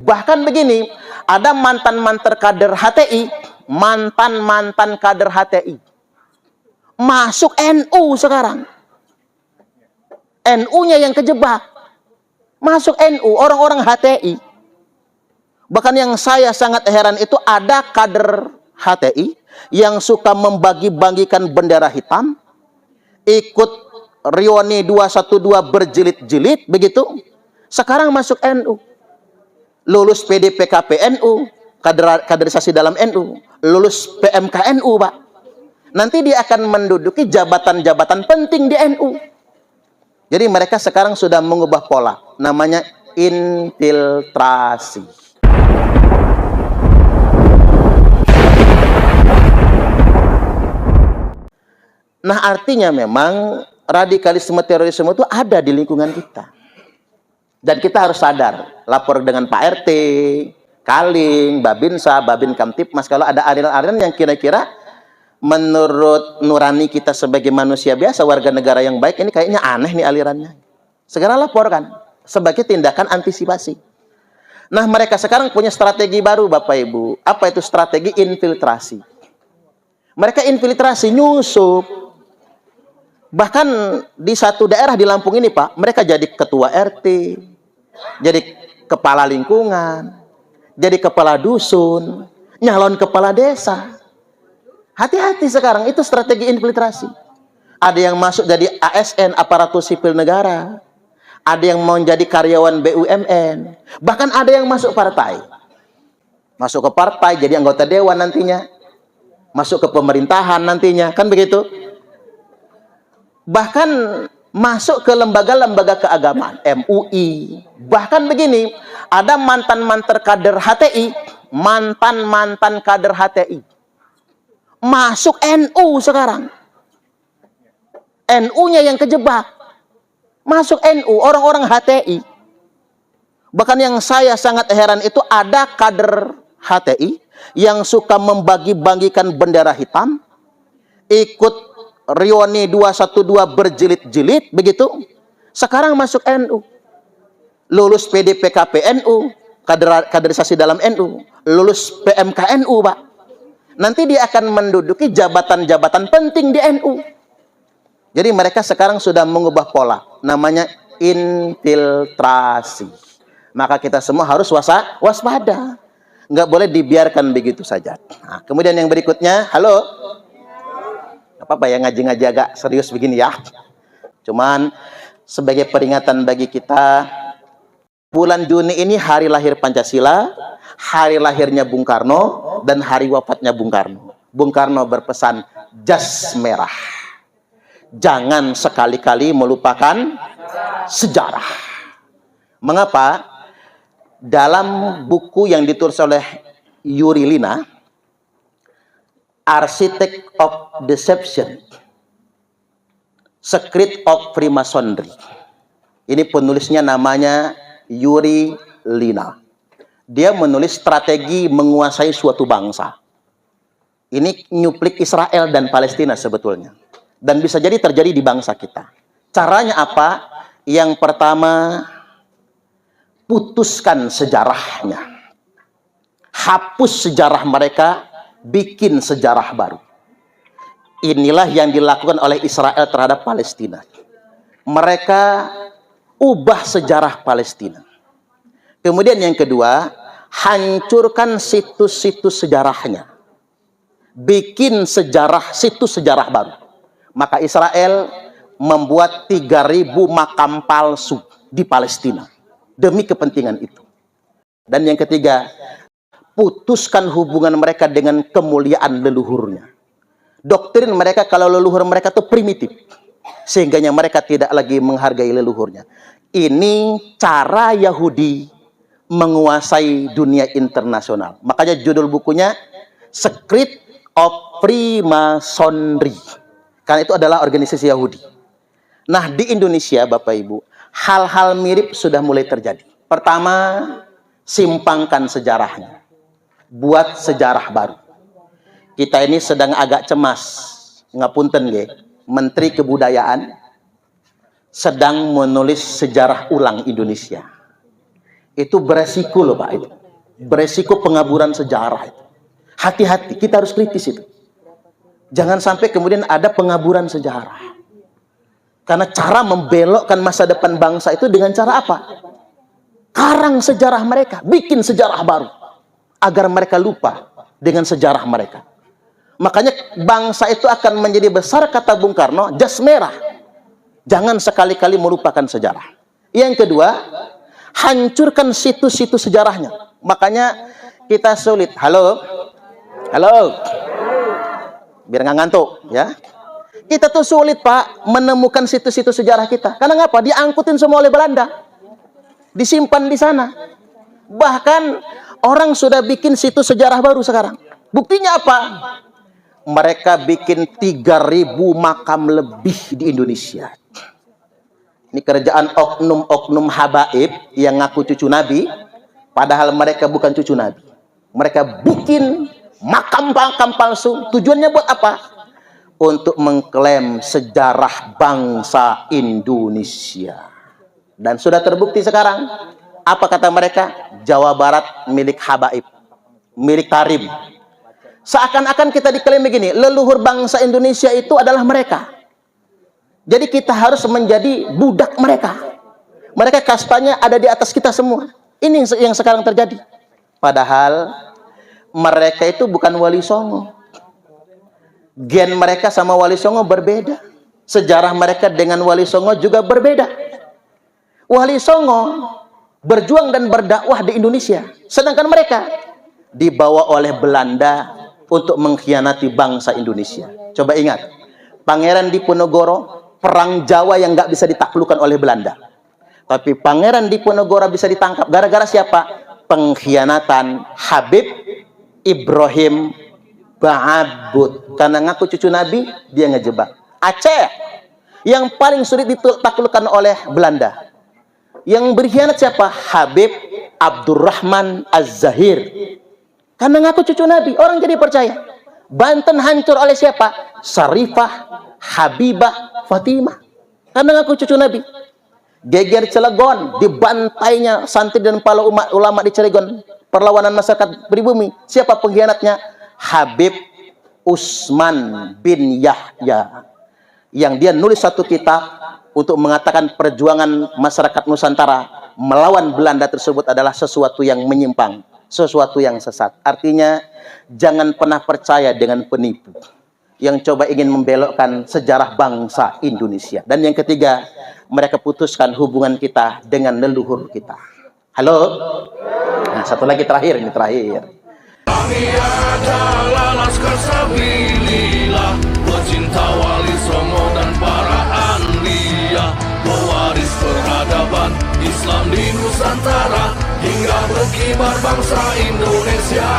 Bahkan begini, ada mantan-mantan kader HTI, mantan-mantan kader HTI, masuk NU sekarang. NU-nya yang kejebak. Masuk NU, orang-orang HTI. Bahkan yang saya sangat heran itu ada kader HTI yang suka membagi-bagikan bendera hitam, ikut Rioni 212 berjilid-jilid, begitu. Sekarang masuk NU. Lulus PDPKP NU, kaderisasi dalam NU, lulus PMK NU, Pak. Nanti dia akan menduduki jabatan-jabatan penting di NU. Jadi mereka sekarang sudah mengubah pola, namanya infiltrasi. Nah, artinya memang radikalisme terorisme itu ada di lingkungan kita. Dan kita harus sadar, lapor dengan Pak RT, Kaling, Babinsa, Babin Kamtipmas, kalau ada aliran-aliran yang kira-kira menurut nurani kita sebagai manusia biasa, warga negara yang baik, ini kayaknya aneh nih alirannya. Segera laporkan sebagai tindakan antisipasi. Nah, mereka sekarang punya strategi baru, Bapak Ibu. Apa itu strategi infiltrasi? Mereka infiltrasi, nyusup. Bahkan di satu daerah di Lampung ini, Pak, mereka jadi ketua RT, jadi kepala lingkungan, jadi kepala dusun, nyalon kepala desa. Hati-hati sekarang, itu strategi infiltrasi. Ada yang masuk jadi ASN, aparatur sipil negara. Ada yang mau jadi karyawan BUMN. Bahkan ada yang masuk partai. Masuk ke partai, jadi anggota dewan nantinya. Masuk ke pemerintahan nantinya, kan begitu? Bahkan masuk ke lembaga-lembaga keagamaan, MUI. Bahkan begini, ada mantan-mantan kader HTI, mantan-mantan kader HTI, masuk NU sekarang. NU-nya yang kejebak. Masuk NU, orang-orang HTI. Bahkan yang saya sangat heran itu ada kader HTI yang suka membagi-bagikan bendera hitam, ikut Rioni 212 berjilid-jilid, begitu. Sekarang masuk NU. Lulus PDPKP NU, kaderisasi dalam NU, lulus PMK NU, Pak. Nanti dia akan menduduki jabatan-jabatan penting di NU. Jadi mereka sekarang sudah mengubah pola, namanya infiltrasi. Maka kita semua harus waspada. Nggak boleh dibiarkan begitu saja. Nah, kemudian yang berikutnya, halo. Apa ya, ngaji-ngaji agak serius begini ya. Cuman sebagai peringatan bagi kita, bulan Juni ini hari lahir Pancasila, hari lahirnya Bung Karno, dan hari wafatnya Bung Karno. Bung Karno berpesan, jas merah. Jangan sekali-kali melupakan sejarah. Mengapa? Dalam buku yang ditulis oleh Yuri Lina, Architect of Deception, Secret of Freemasonry. Ini penulisnya namanya Yuri Lina. Dia menulis strategi menguasai suatu bangsa. Ini nyuplik Israel dan Palestina sebetulnya. Dan bisa jadi terjadi di bangsa kita. Caranya apa? Yang pertama, putuskan sejarahnya. Hapus sejarah mereka, bikin sejarah baru. Inilah yang dilakukan oleh Israel terhadap Palestina. Mereka ubah sejarah Palestina. Kemudian yang kedua, hancurkan situs-situs sejarahnya. Bikin situs sejarah baru. Maka Israel membuat 3.000 makam palsu di Palestina demi kepentingan itu. Dan yang ketiga, putuskan hubungan mereka dengan kemuliaan leluhurnya. Doktrin mereka kalau leluhur mereka itu primitif, sehingganya mereka tidak lagi menghargai leluhurnya. Ini cara Yahudi menguasai dunia internasional. Makanya judul bukunya Secret of Freemasonry. Karena itu adalah organisasi Yahudi. Nah, di Indonesia, Bapak Ibu, hal-hal mirip sudah mulai terjadi. Pertama, simpangkan sejarahnya. Buat sejarah baru. Kita ini sedang agak cemas. Ngapunten nggih, Menteri Kebudayaan sedang menulis sejarah ulang Indonesia. Itu beresiko loh Pak, itu. Beresiko pengaburan sejarah itu. Hati-hati, kita harus kritis itu. Jangan sampai kemudian ada pengaburan sejarah. Karena cara membelokkan masa depan bangsa itu dengan cara apa? Karang sejarah mereka, bikin sejarah baru. Agar mereka lupa dengan sejarah mereka. Makanya bangsa itu akan menjadi besar, kata Bung Karno, jas merah. Jangan sekali-kali melupakan sejarah. Yang kedua, hancurkan situs-situs sejarahnya. Makanya kita sulit. Halo? Halo? Biar nggak ngantuk, ya. Kita tuh sulit, Pak, menemukan situs-situs sejarah kita. Karena ngapa? Diangkutin semua oleh Belanda. Disimpan di sana. Bahkan orang sudah bikin situs sejarah baru sekarang. Buktinya apa? Mereka bikin 3.000 makam lebih di Indonesia. Ini kerjaan oknum-oknum habaib yang ngaku cucu Nabi, padahal mereka bukan cucu Nabi. Mereka bikin makam-makam palsu. Tujuannya buat apa? Untuk mengklaim sejarah bangsa Indonesia. Dan sudah terbukti sekarang. Apa kata mereka? Jawa Barat milik habaib, milik Tarim. Seakan-akan kita diklaim begini, leluhur bangsa Indonesia itu adalah mereka. Jadi kita harus menjadi budak mereka. Mereka kastanya ada di atas kita semua. Ini yang sekarang terjadi. Padahal mereka itu bukan Wali Songo. Gen mereka sama Wali Songo berbeda. Sejarah mereka dengan Wali Songo juga berbeda. Wali Songo berjuang dan berdakwah di Indonesia. Sedangkan mereka dibawa oleh Belanda untuk mengkhianati bangsa Indonesia. Coba ingat, Pangeran Diponegoro, perang Jawa yang nggak bisa ditaklukkan oleh Belanda. Tapi Pangeran Diponegoro bisa ditangkap gara-gara siapa? Pengkhianatan Habib Ibrahim Ba'abud. Karena ngaku cucu Nabi, dia ngejebak. Aceh yang paling sulit ditaklukkan oleh Belanda. Yang berkhianat siapa? Habib Abdurrahman Az-Zahir. Karena ngaku cucu Nabi, orang jadi percaya. Banten hancur oleh siapa? Sarifah Habibah Fatimah. Karena ngaku cucu Nabi. Geger Cilegon, dibantainya santri dan para ulama di Cilegon. Perlawanan masyarakat pribumi. Siapa pengkhianatnya? Habib Usman bin Yahya. Yang dia nulis satu kitab untuk mengatakan perjuangan masyarakat Nusantara melawan Belanda tersebut adalah sesuatu yang menyimpang, sesuatu yang sesat. Artinya, jangan pernah percaya dengan penipu yang coba ingin membelokkan sejarah bangsa Indonesia. Dan yang ketiga, mereka putuskan hubungan kita dengan leluhur kita. Halo? Nah, satu lagi terakhir, ini terakhir. Kami adalah Laskar Sabilillah, pecinta Wali Songo dan para anbiya, pewaris peradaban Islam di Nusantara, hingga berkibar bangsa Indonesia.